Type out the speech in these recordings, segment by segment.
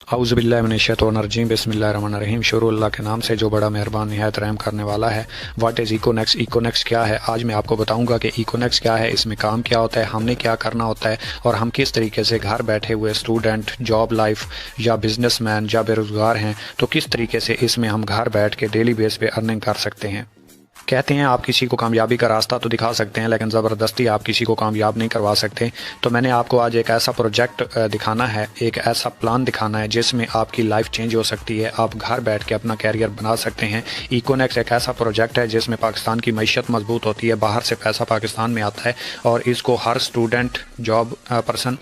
औज़ुबिल्लाहिमिनश्शैतानिर्रजीम बिस्मिल्लाहिर्रहमानिर्रहीम। शुरू अल्लाह के नाम से जो बड़ा मेहरबान निहायत रहम करने वाला है। What is इकोनेक्स? इकोनेक्स क्या है? आज मैं आपको बताऊंगा कि इकोनेक्स क्या है, इसमें काम क्या होता है, हमने क्या करना होता है और हम किस तरीके से घर बैठे हुए स्टूडेंट, जॉब लाइफ या बिजनेसमैन या बेरोज़गार हैं तो किस तरीके से इसमें हम घर बैठ के डेली बेस पे अर्निंग कर सकते हैं। कहते हैं आप किसी को कामयाबी का रास्ता तो दिखा सकते हैं लेकिन ज़बरदस्ती आप किसी को कामयाब नहीं करवा सकते। तो मैंने आपको आज एक ऐसा प्रोजेक्ट दिखाना है, एक ऐसा प्लान दिखाना है जिसमें आपकी लाइफ चेंज हो सकती है। आप घर बैठ के अपना कैरियर बना सकते हैं। इकोनेक्स एक ऐसा प्रोजेक्ट है जिसमें पाकिस्तान की मईशत मजबूत होती है, बाहर से पैसा पाकिस्तान में आता है और इसको हर स्टूडेंट, जॉब पर्सन,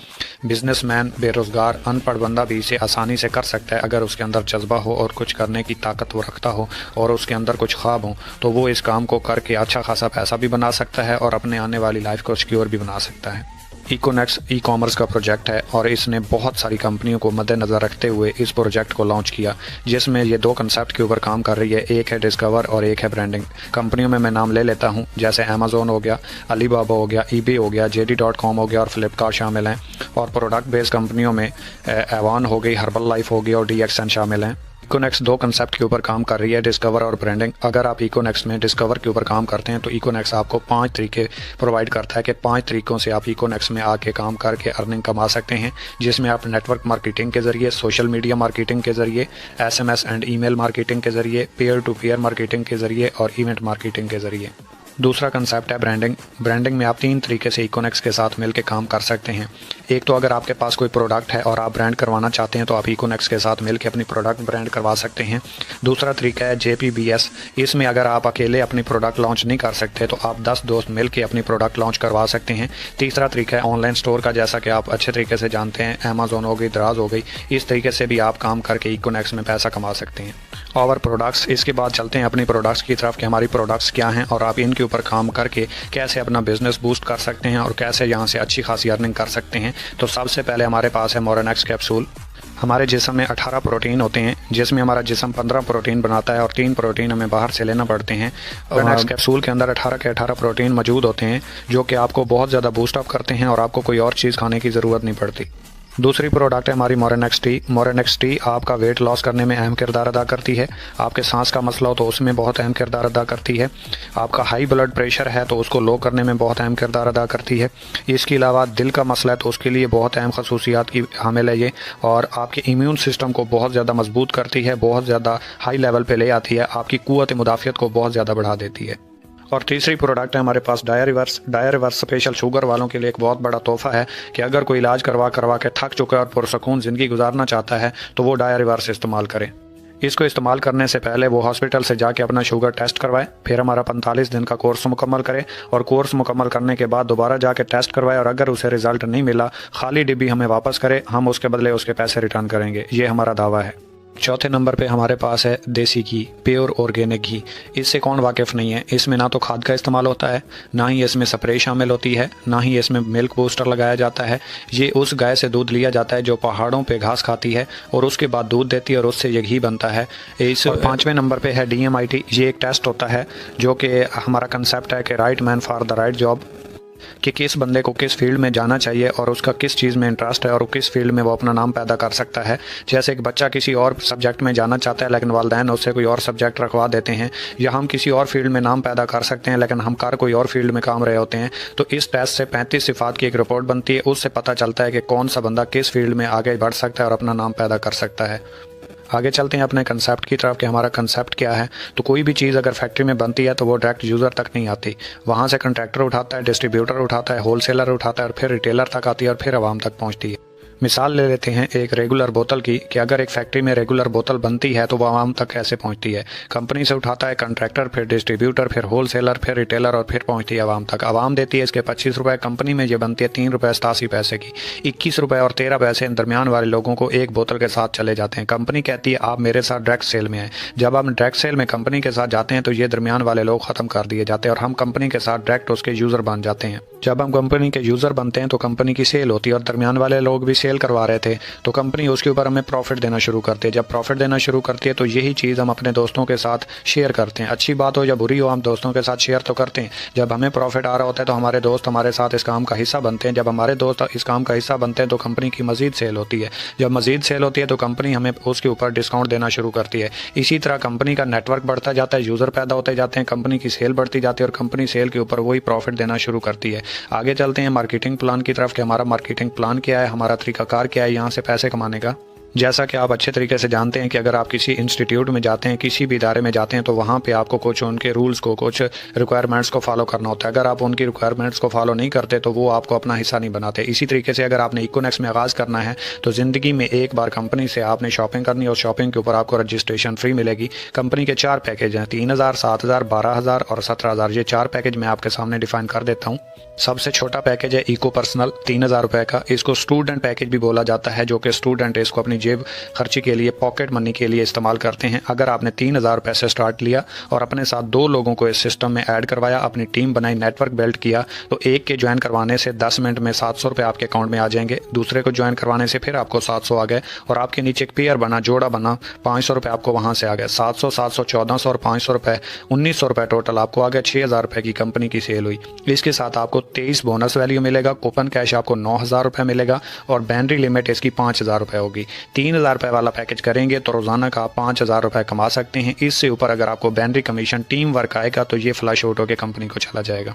बिजनेसमैन, बेरोज़गार, अनपढ़ बंदा भी इसे आसानी से कर सकता है अगर उसके अंदर जज्बा हो और कुछ करने की ताकत वो रखता हो और उसके अंदर कुछ ख्वाब हो तो वो इस काम को करके अच्छा खासा पैसा भी बना सकता है और अपने आने वाली लाइफ को सिक्योर भी बना सकता है। इकोनेक्स ई कॉमर्स का प्रोजेक्ट है और इसने बहुत सारी कंपनियों को मद्देनज़र रखते हुए इस प्रोजेक्ट को लॉन्च किया जिसमें ये दो कंसेप्ट के ऊपर काम कर रही है। एक है डिस्कवर और एक है ब्रांडिंग। कंपनियों में मैं नाम ले लेता हूँ, जैसे अमेज़ोन हो गया, अलीबाबा हो गया, ईबे हो गया, JD.com हो गया और फ्लिपकार्ट शामिल हैं। और प्रोडक्ट बेस्ड कंपनियों में एवान हो गई, हर्बल लाइफ हो गई और DXN शामिल हैं। इकोनेक्स दो कंसेप्ट के ऊपर काम कर रही है, डिस्कवर और ब्रांडिंग। अगर आप इकोनेक्स में डिस्कवर के ऊपर काम करते हैं तो इकोनेक्स आपको 5 तरीके प्रोवाइड करता है कि 5 तरीकों से आप इकोनेक्स में आके काम करके अर्निंग कमा सकते हैं, जिसमें आप नेटवर्क मार्केटिंग के ज़रिए, सोशल मीडिया मार्केटिंग के ज़रिए, SMS एंड ईमेल मार्केटिंग के ज़रिए, पेयर टू पेयर मार्केटिंग के ज़रिए और इवेंट मार्केटिंग के ज़रिए। दूसरा कंसेप्ट है ब्रांडिंग। ब्रांडिंग में आप 3 तरीके से इकोनेक्स के साथ मिलकर काम कर सकते हैं। एक तो अगर आपके पास कोई प्रोडक्ट है और आप ब्रांड करवाना चाहते हैं तो आप इकोनेक्स के साथ मिलकर अपनी प्रोडक्ट ब्रांड करवा सकते हैं। दूसरा तरीका है JPBS। इसमें अगर आप अकेले अपनी प्रोडक्ट लॉन्च नहीं कर सकते तो आप 10 दोस्त मिलकर अपनी प्रोडक्ट लॉन्च करवा सकते हैं। तीसरा तरीका है ऑनलाइन स्टोर का, जैसा कि आप अच्छे तरीके से जानते हैं, अमेज़ोन हो गई, दराज हो गई। इस तरीके से भी आप काम करके इकोनेक्स में पैसा कमा सकते हैं। और प्रोडक्ट्स, इसके बाद चलते हैं अपनी प्रोडक्ट्स की तरफ कि हमारी प्रोडक्ट्स क्या हैं और आप इनके ऊपर काम करके कैसे अपना बिजनेस बूस्ट कर सकते हैं और कैसे यहाँ से अच्छी खासी अर्निंग कर सकते हैं। तो सबसे पहले हमारे पास है मोरेनेक्स कैप्सूल। हमारे जिस्म में 18 प्रोटीन होते हैं जिसमें हमारा जिस्म 15 प्रोटीन बनाता है और 3 प्रोटीन हमें बाहर से लेना पड़ते हैं। मोरेनेक्स कैप्सूल के अंदर 18 के 18 प्रोटीन मौजूद होते हैं जो कि आपको बहुत ज़्यादा बूस्ट अप करते हैं और आपको कोई और चीज़ खाने की ज़रूरत नहीं पड़ती। दूसरी प्रोडक्ट है हमारी मोरेनेक्स टी। मोरेनेक्स टी आपका वेट लॉस करने में अहम किरदार अदा करती है। आपके सांस का मसला हो तो उसमें बहुत अहम किरदार अदा करती है। आपका हाई ब्लड प्रेशर है तो उसको लो करने में बहुत अहम किरदार अदा करती है। इसके अलावा दिल का मसला है तो उसके लिए बहुत अहम खसूसियात की हामिल है ये, और आपके इम्यून सिस्टम को बहुत ज़्यादा मजबूत करती है, बहुत ज़्यादा हाई लेवल पर ले आती है, आपकी कुव्वत मुदाफ़ियत को बहुत ज़्यादा बढ़ा देती है। और तीसरी प्रोडक्ट है हमारे पास dia reverse. Dia reverse special sugar वालों के लिए एक बहुत बड़ा तोहफा है कि अगर कोई इलाज करवा के थक चुका है और पुरसकून ज़िंदगी गुजारना चाहता है तो वो डाया रिवर्स इस्तेमाल करें। इसको इस्तेमाल करने से पहले वो हॉस्पिटल से जाके अपना शुगर टेस्ट करवाए, फिर हमारा 45 दिन का कोर्स मुकम्मल करे और कोर्स मुकम्मल करने के बाद दोबारा जाके टेस्ट करवाए और अगर उसे रिजल्ट नहीं मिला, खाली डिब्बी हमें वापस करे, हम उसके बदले उसके पैसे रिटर्न करेंगे। ये हमारा दावा है। चौथे नंबर पे हमारे पास है देसी घी, प्योर ऑर्गेनिक घी। इससे कौन वाकिफ़ नहीं है। इसमें ना तो खाद का इस्तेमाल होता है, ना ही इसमें स्प्रे शामिल होती है, ना ही इसमें मिल्क बूस्टर लगाया जाता है। ये उस गाय से दूध लिया जाता है जो पहाड़ों पे घास खाती है और उसके बाद दूध देती है और उससे ये घी बनता है। इस 5वें नंबर पे है DMIT। ये एक टेस्ट होता है जो कि हमारा कंसेप्ट है कि right man for the right job, कि किस बंदे को किस फील्ड में जाना चाहिए और उसका किस चीज़ में इंटरेस्ट है और किस फील्ड में वो अपना नाम पैदा कर सकता है। जैसे एक बच्चा किसी और सब्जेक्ट में जाना चाहता है लेकिन वालिदैन उससे कोई और सब्जेक्ट रखवा देते हैं, या हम किसी और फील्ड में नाम पैदा कर सकते हैं लेकिन हम कर कोई और फील्ड में काम रहे होते हैं। तो इस टेस्ट से 35 सिफात की एक रिपोर्ट बनती है, उससे पता चलता है कि कौन सा बंदा किस फील्ड में आगे बढ़ सकता है और अपना नाम पैदा कर सकता है। आगे चलते हैं अपने कंसेप्ट की तरफ कि हमारा कंसेप्ट क्या है। तो कोई भी चीज़ अगर फैक्ट्री में बनती है तो वो डायरेक्ट यूज़र तक नहीं आती, वहाँ से कंट्रैक्टर उठाता है, डिस्ट्रीब्यूटर उठाता है, होलसेलर उठाता है और फिर रिटेलर तक आती है और फिर आवाम तक पहुँचती है। मिसाल ले लेते हैं एक रेगुलर बोतल की कि अगर एक फैक्ट्री में रेगुलर बोतल बनती है तो वो आवाम तक कैसे पहुंचती है। कंपनी से उठाता है कंट्रैक्टर, फिर डिस्ट्रीब्यूटर, फिर होलसेलर, फिर रिटेलर और फिर पहुंचती है आवाम तक। आवाम देती है इसके 25 रुपये, कंपनी में ये बनती है 3 रुपये 87 पैसे की। 21 रुपये और 13 पैसे इन दरमियान वाले लोगों को एक बोतल के साथ चले जाते हैं। कंपनी कहती है आप मेरे साथ डायरेक्ट सेल में आए। जब आप डायरेक्ट सेल में कंपनी के साथ जाते हैं तो ये दरमियान वाले लोग ख़त्म कर दिए जाते हैं और हम कंपनी के साथ डायरेक्ट उसके यूज़र बन जाते हैं। जब हम कंपनी के यूज़र बनते हैं तो कंपनी की सेल होती है और दरमियान वाले लोग भी सेल करवा रहे थे तो कंपनी उसके ऊपर हमें प्रॉफिट देना शुरू करती है। जब प्रॉफिट देना शुरू करती है तो यही चीज़ हम अपने दोस्तों के साथ शेयर करते हैं। अच्छी बात हो या बुरी हो, हम दोस्तों के साथ शेयर तो करते हैं। जब हमें प्रॉफिट आ रहा होता है तो हमारे दोस्त हमारे साथ इस काम का हिस्सा बनते हैं। जब हमारे दोस्त इस काम का हिस्सा बनते हैं तो कंपनी की मज़ीद सेल होती है। जब मज़ीद सेल होती है तो कंपनी हमें उसके ऊपर डिस्काउंट देना शुरू करती है। इसी तरह कंपनी का नेटवर्क बढ़ता जाता है, यूज़र पैदा होते जाते हैं, कंपनी की सेल बढ़ती जाती है और कंपनी सेल के ऊपर वही प्रॉफिट देना शुरू करती है। आगे चलते हैं मार्केटिंग प्लान की तरफ कि हमारा मार्केटिंग प्लान क्या है, हमारा तरीकाकार क्या है यहाँ से पैसे कमाने का। जैसा कि आप अच्छे तरीके से जानते हैं कि अगर आप किसी इंस्टीट्यूट में जाते हैं, किसी भी इदारे में जाते हैं तो वहाँ पे आपको कुछ उनके रूल्स को, कुछ रिक्वायरमेंट्स को फॉलो करना होता है। अगर आप उनकी रिक्वायरमेंट्स को फॉलो नहीं करते तो वो आपको अपना हिस्सा नहीं बनाते। इसी तरीके से अगर आपने इकोनेक्स में आगाज़ करना है तो ज़िंदगी में एक बार कंपनी से आपने शॉपिंग करनी है और शॉपिंग के ऊपर आपको रजिस्ट्रेशन फ्री मिलेगी। कंपनी के 4 पैकेज हैं, 3000, 7000, 12000 और 17000। ये 4 पैकेज मैं आपके सामने डिफाइन कर देता हूँ। सबसे छोटा पैकेज है इको पर्सनल, 3000 रुपये का। इसको स्टूडेंट पैकेज भी बोला जाता है, जो कि स्टूडेंट इसको अपनी जेब खर्ची के लिए, पॉकेट मनी के लिए इस्तेमाल करते हैं। अगर आपने 3000 रुपये से स्टार्ट लिया और अपने साथ 2 लोगों को इस सिस्टम में ऐड करवाया, अपनी टीम बनाई, नेटवर्क बिल्ड किया, तो एक के ज्वाइन करवाने से 10 मिनट में 700 रुपये आपके अकाउंट में आ जाएंगे। दूसरे को ज्वाइन करवाने से फिर आपको 700 आ गए और आपके नीचे एक पेयर बना, जोड़ा बना, 500 रुपये आपको वहाँ से आ गए। 700, 700, 1400 और 500 रुपये, 1900 रुपये टोटल आपको आ गए। 6000 रुपये की कंपनी की सेल हुई। इसके साथ आपको 23 बोनस वैल्यू मिलेगा, कूपन कैश आपको 9000 रुपये मिलेगा और बैटरी लिमिट इसकी 5000 रुपये होगी। 3000 रुपये वाला पैकेज करेंगे तो रोजाना का 5000 रुपये कमा सकते हैं। इससे ऊपर अगर आपको बैटरी कमीशन, टीम वर्क आएगा तो ये फ्लश आउट होकर कंपनी को चला जाएगा।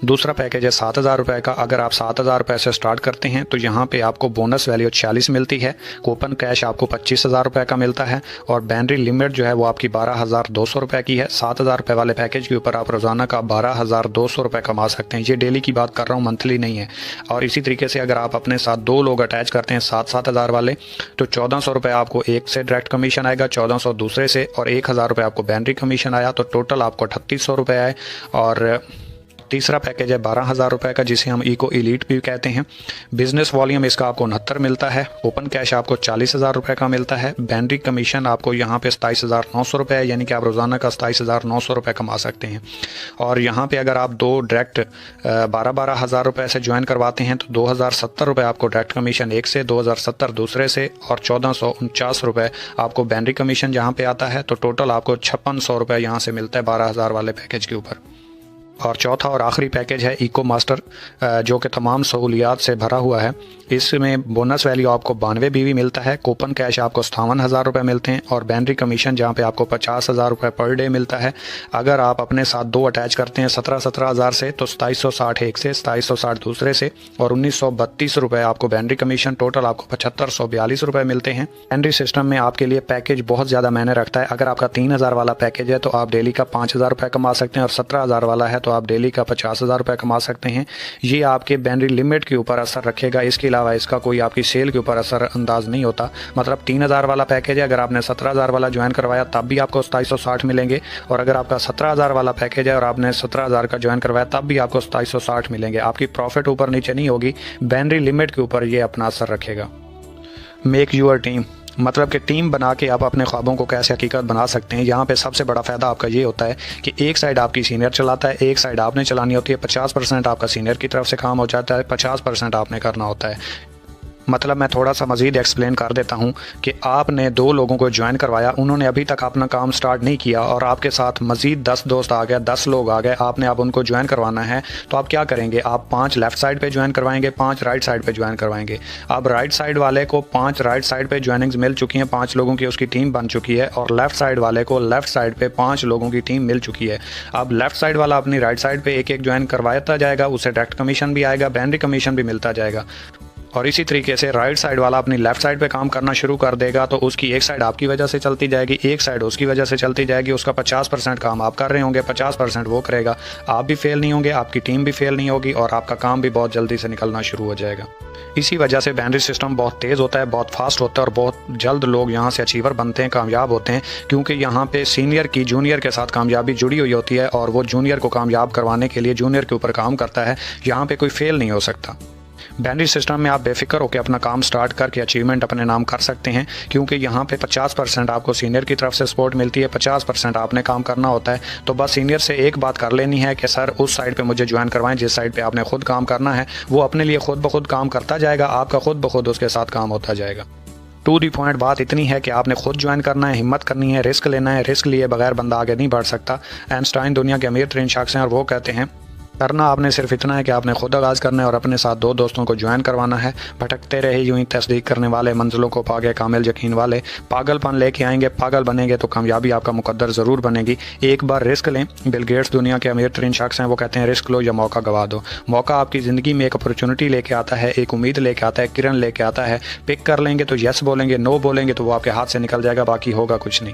दूसरा पैकेज है 7000 रुपये का। अगर आप 7000 रुपये से स्टार्ट करते हैं तो यहाँ पे आपको बोनस वैल्यू 46 मिलती है, कूपन कैश आपको 25000 रुपये का मिलता है और बैटरी लिमिट जो है वो आपकी 12200 रुपये की है। 7000 रुपये वाले पैकेज के ऊपर आप रोज़ाना का 12200 रुपये कमा सकते हैं। ये डेली की बात कर रहा हूँ, मंथली नहीं है। और इसी तरीके से अगर आप अपने साथ 2 लोग अटैच करते हैं 7-7000 वाले, तो 1400 रुपये आपको एक से डायरेक्ट कमीशन आएगा, 1400 दूसरे से और 1000 रुपये आपको बैटरी कमीशन आया, तो टोटल आपको 3800 रुपये आए। और तीसरा पैकेज है 12000 रुपये का, जिसे हम इको एलीट भी कहते हैं। बिजनेस वॉल्यूम इसका आपको 69 मिलता है, ओपन कैश आपको 40000 रुपये का मिलता है, बैटरी कमीशन आपको यहाँ पे 27900 रुपये है, यानी कि आप रोज़ाना का 27900 रुपये कमा सकते हैं। और यहाँ पे अगर आप 2 डायरेक्ट 12,000 रुपये से ज्वाइन करवाते हैं तो 2070 रुपये आपको डायरेक्ट कमीशन एक से, 2070 दूसरे से और 1449 रुपये आपको बैटरी कमीशन जहाँ पे आता है। तो टोटल आपको 5600 रुपये यहाँ से मिलता है 12000 वाले पैकेज के ऊपर। और चौथा और आखिरी पैकेज है इको मास्टर, जो कि तमाम सहूलियात से भरा हुआ है। इसमें बोनस वैल्यू आपको 92 बीवी मिलता है, कूपन कैश आपको 57,000 रुपये मिलते हैं और बैटरी कमीशन जहां पे आपको 50,000 रुपये पर डे मिलता है। अगर आप अपने साथ 2 अटैच करते हैं 17,000 से, तो 2760 एक से, 2760 दूसरे से और 1932 रुपये आपको बैटरी कमीशन, टोटल आपको 7542 रुपये मिलते हैं। बैटरी सिस्टम में आपके लिए पैकेज बहुत ज़्यादा मायने रखता है। अगर आपका 3000 वाला पैकेज है तो आप डेली का 5000 रुपये कमा सकते हैं और 17000 वाला है तो आप डेली का 50,000 रुपये कमा सकते हैं। ये आपके बैटरी लिमिट के ऊपर असर रखेगा, इसके अलावा इसका कोई आपकी सेल के ऊपर असर अंदाज नहीं होता। मतलब 3000 वाला पैकेज है, अगर आपने 17000 वाला ज्वाइन करवाया तब भी आपको 2760 मिलेंगे, और अगर आपका 17000 वाला पैकेज है और आपने 17000 का ज्वाइन करवाया तब भी आपको 2760 मिलेंगे। आपकी प्रॉफिट ऊपर नीचे नहीं होगी, बैटरी लिमिट के ऊपर ये अपना असर रखेगा। मेक यूर टीम, मतलब कि टीम बना के आप अपने ख्वाबों को कैसे हकीकत बना सकते हैं। यहाँ पे सबसे बड़ा फ़ायदा आपका ये होता है कि एक साइड आपकी सीनियर चलाता है, एक साइड आपने चलानी होती है। 50% आपका सीनियर की तरफ से काम हो जाता है, 50% आपने करना होता है। मतलब मैं थोड़ा सा मज़ीद एक्सप्लेन कर देता हूँ कि आपने 2 लोगों को ज्वाइन करवाया, उन्होंने अभी तक अपना काम स्टार्ट नहीं किया और आपके साथ मज़ीद 10 दोस्त आ गए, 10 लोग आ गए, आपने अब उनको ज्वाइन करवाना है। तो आप क्या करेंगे, आप 5 लेफ़्ट साइड पे ज्वाइन करवाएंगे, 5 राइट साइड पे ज्वाइन करवाएंगे। अब राइट साइड वाले को 5 राइट साइड पे ज्वाइनिंग्स मिल चुकी हैं, 5 लोगों की उसकी टीम बन चुकी है, और लेफ़्ट साइड वाले को लेफ़्ट साइड पे 5 लोगों की टीम मिल चुकी है। अब लेफ़्ट साइड वाला अपनी राइट साइड पे एक ज्वाइन करवाता जाएगा, उसे डायरेक्ट कमीशन भी आएगा, बैटरी कमीशन भी मिलता जाएगा। और इसी तरीके से राइट साइड वाला अपनी लेफ्ट साइड पे काम करना शुरू कर देगा, तो उसकी एक साइड आपकी वजह से चलती जाएगी, एक साइड उसकी वजह से चलती जाएगी। उसका 50% काम आप कर रहे होंगे, 50% वो करेगा। आप भी फेल नहीं होंगे, आपकी टीम भी फेल नहीं होगी और आपका काम भी बहुत जल्दी से निकलना शुरू हो जाएगा। इसी वजह से बैटरी सिस्टम बहुत तेज़ होता है, बहुत फास्ट होता है और बहुत जल्द लोग यहाँ से अचीवर बनते हैं, कामयाब होते हैं, क्योंकि यहाँ पे सीनियर की जूनियर के साथ कामयाबी जुड़ी हुई होती है और वो जूनियर को कामयाब करवाने के लिए जूनियर के ऊपर काम करता है। यहाँ पे कोई फेल नहीं हो सकता। बाइनरी सिस्टम में आप बेफिक्र होकर अपना काम स्टार्ट करके अचीवमेंट अपने नाम कर सकते हैं, क्योंकि यहाँ पे 50% आपको सीनियर की तरफ से सपोर्ट मिलती है, 50% आपने काम करना होता है। तो बस सीनियर से एक बात कर लेनी है कि सर उस साइड पे मुझे ज्वाइन करवाएं जिस साइड पे आपने खुद काम करना है। वो अपने लिए खुद ब खुद काम करता जाएगा, आपका खुद ब खुद उसके साथ काम होता जाएगा। टू दी पॉइंट बात इतनी है कि आपने खुद ज्वाइन करना है, हिम्मत करनी है, रिस्क लेना है। रिस्क लिए बगैर बंदा आगे नहीं बढ़ सकता। आइंस्टाइन दुनिया के अमीर तरीन शख्स हैं और वो कहते हैं करना आपने सिर्फ इतना है कि आपने खुद आगाज़ करना है और अपने साथ 2 दोस्तों को ज्वाइन करवाना है। भटकते रहे यूं ही तस्दीक करने वाले, मंजिलों को पागे कामिल यकीन वाले। पागलपन लेके आएंगे, पागल बनेंगे तो कामयाबी आपका मुकद्दर ज़रूर बनेगी। एक बार रिस्क लें। बिल गेट्स दुनिया के अमीर तरीन शख्स हैं, वो कहते हैं रिस्क लो या मौका गवा दो। मौका आपकी ज़िंदगी में एक अपॉर्चुनिटी लेके आता है, एक उम्मीद लेके आता है, किरण लेके आता है। पिक कर लेंगे तो यस बोलेंगे, नो बोलेंगे तो वो आपके हाथ से निकल जाएगा, बाकी होगा कुछ नहीं।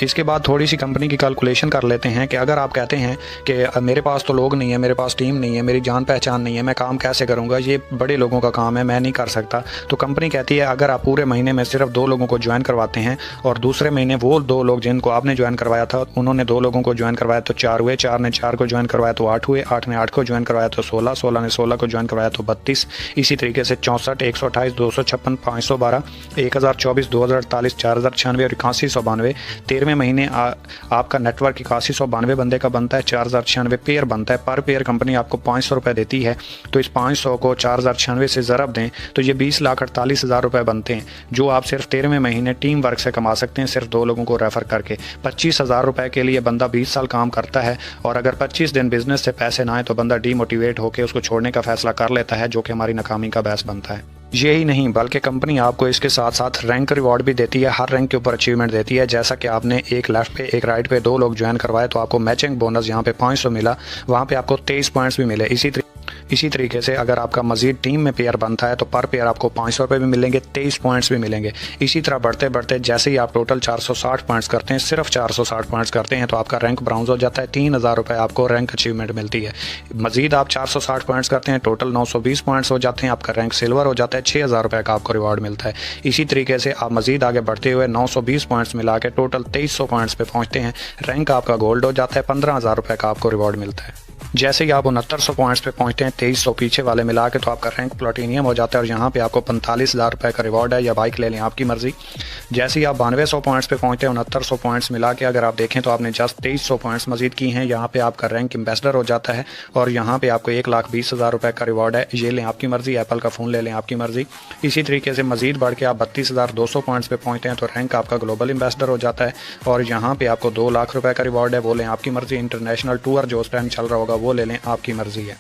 इसके बाद थोड़ी सी कंपनी की कैलकुलेशन कर लेते हैं कि अगर आप कहते हैं कि मेरे पास तो लोग नहीं है, मेरे पास टीम नहीं है, मेरी जान पहचान नहीं है, मैं काम कैसे करूंगा, ये बड़े लोगों का काम है, मैं नहीं कर सकता। तो कंपनी कहती है अगर आप पूरे महीने में सिर्फ 2 लोगों को ज्वाइन करवाते हैं और दूसरे महीने वो 2 लोग जिनको आपने ज्वाइन करवाया था उन्होंने 2 लोगों को ज्वाइन करवाया तो 4 हुए, 4 ने 4 को ज्वाइन करवाया तो 8 हुए, 8 ने 8 को ज्वाइन करवाया तो 16, 16 ने 16 को ज्वाइन करवाया तो 32। इसी तरीके से 64, 128, 256, 512, 1024, 2048, 4096 और 8192। 13वें महीने आपका नेटवर्क 8192 बंदे का बनता है, 4096 पेयर बनता है। पर पेयर कंपनी आपको 500 रुपये देती है, तो इस 500 को 4096 से ज़रब दें तो ये 20,48,000 रुपये बनते हैं, जो आप सिर्फ 13वें महीने टीम वर्क से कमा सकते हैं, सिर्फ 2 लोगों को रेफ़र करके। 25,000 रुपये के लिए बंदा 20 साल काम करता है और अगर 25 दिन बिजनेस से पैसे ना आए तो बंदा डीमोटिवेट होकर उसको छोड़ने का फैसला कर लेता है, जो कि हमारी नाकामी का बायस बनता है। यही नहीं बल्कि कंपनी आपको इसके साथ साथ रैंक रिवॉर्ड भी देती है, हर रैंक के ऊपर अचीवमेंट देती है। जैसा कि आपने एक लेफ्ट पे एक राइट पे 2 लोग ज्वाइन करवाए तो आपको मैचिंग बोनस यहाँ पे 500 मिला, वहाँ पे आपको 23 पॉइंट्स भी मिले। इसी तरीके से अगर आपका मजीद टीम में पेयर बनता है तो पर पेयर आपको 500 रुपये भी मिलेंगे, 23 पॉइंट्स भी मिलेंगे। इसी तरह बढ़ते बढ़ते जैसे ही आप टोटल 460 पॉइंट्स करते हैं, सिर्फ 460 पॉइंट्स करते हैं तो आपका रैंक ब्राउन्ज हो जाता है, 3000 रुपये आपको रैंक अचीवमेंट मिलती है। मजीद आप 460 पॉइंट्स करते हैं, टोटल 920 पॉइंट्स हो जाते हैं, आपका रैंक सिल्वर हो जाता है, 6000 रुपये का आपको रिवॉर्ड मिलता है। इसी तरीके से आप मजीद आगे बढ़ते हुए 920 पॉइंट्स मिला के टोटल 2300 पॉइंट्स पे पहुँचते हैं, रैंक आपका गोल्ड हो जाता है, 15,000 रुपये का आपको रिवॉर्ड मिलता है। जैसे ही आप 6900 पॉइंट्स पे पहुंचते हैं, 2300 पीछे वाले मिला के, तो आपका रैंक प्लेटिनियम हो जाता है और यहाँ पे आपको 45,000 रुपये का रिवॉर्ड है, या बाइक ले लें आपकी मर्जी। जैसे ही आप 9200 पॉइंट्स पे पहुंचते हैं, 6900 पॉइंट्स मिला के अगर आप देखें तो आपने जस्ट 2300 पॉइंट्स मजीद की हैं, यहाँ पे आपका रैंक एम्बेसडर हो जाता है और यहाँ पे आपको 1,20,000 रुपये का रिवॉर्ड है। ये लें आपकी मर्जी, एप्पल का फ़ोन ले लें आपकी मर्जी। इसी तरीके से मजीद बढ़ के आप 32,200 पॉइंट्स पे पहुँचते हैं तो रैंक आपका ग्लोबल एम्बेसडर हो जाता है और यहाँ पे आपको 2 लाख रुपये का रिवॉर्ड है, वो लें आपकी मर्जी। इंटरनेशनल टूर जो उस टाइम चल रहा होगा वो ले लें, आपकी मर्जी है।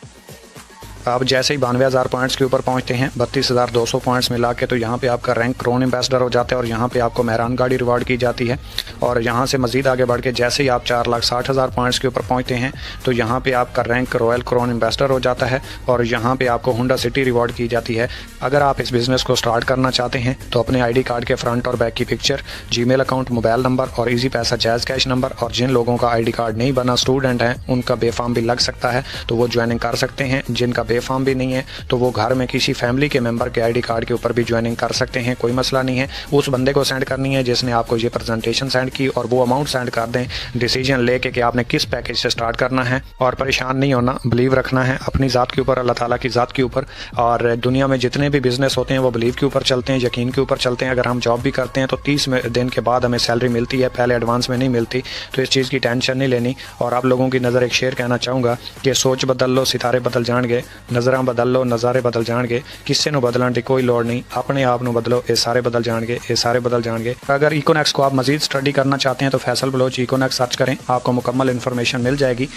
आप जैसे ही 92,000 पॉइंट्स के ऊपर पहुंचते हैं, 32,200 पॉइंट्स मिला के, तो यहाँ पे आपका रैंक क्रोन एम्बेसडर हो जाता है और यहाँ पे आपको मेहरान गाड़ी रिवॉर्ड की जाती है। और यहाँ से मजीद आगे बढ़ के जैसे ही आप 4,60,000 पॉइंट्स के ऊपर पहुँचते हैं तो यहाँ पे आपका रैंक रॉयल क्रोन एम्बेसडर हो जाता है और यहाँ पे आपको होंडा सिटी रिवॉर्ड की जाती है। अगर आप इस बिज़नेस को स्टार्ट करना चाहते हैं तो अपने ID कार्ड के फ्रंट और बैक की picture, Gmail account, mobile number और ईजी पैसा जायज़ कैश नंबर, और जिन लोगों का ID कार्ड नहीं बना, स्टूडेंट हैं, उनका बेफार्म भी लग सकता है तो वो ज्वाइनिंग कर सकते हैं। जिनका बेफार्म भी नहीं है तो वो घर में किसी फैमिली के मेंबर के ID कार्ड के ऊपर भी ज्वाइनिंग कर सकते हैं, कोई मसला नहीं है। उस बंदे को सेंड करनी है जिसने आपको ये प्रेजेंटेशन सेंड की और वो अमाउंट सेंड कर दें, डिसीजन लेके कि आपने किस पैकेज से स्टार्ट करना है। और परेशान नहीं होना, बिलीव रखना है अपनी ज़ात के ऊपर, अल्लाह ताला की ज़ात के ऊपर। और दुनिया में जितने भी बिज़नेस होते हैं वो बिलीव के ऊपर चलते हैं, यकीन के ऊपर चलते हैं। अगर हम जॉब भी करते हैं तो 30 दिन के बाद हमें सैलरी मिलती है, पहले एडवांस में नहीं मिलती, तो इस चीज़ की टेंशन नहीं लेनी। और आप लोगों की नज़र एक शेर कहना चाहूँगा कि सोच बदल लो सितारे बदल जाएंगे, नज़रां बदल लो नज़ारे बदल जाएंगे, किसी को बदलने की कोई लोड़ नहीं, अपने आप को बदलो, ये सारे बदल जाएंगे, ये सारे बदल जाएंगे। अगर इकोनेक्स को आप मजीद स्टडी करना चाहते हैं तो फैसल बलोच इकोनेक्स सर्च करें, आपको मुकम्मल इन्फॉर्मेशन मिल जाएगी।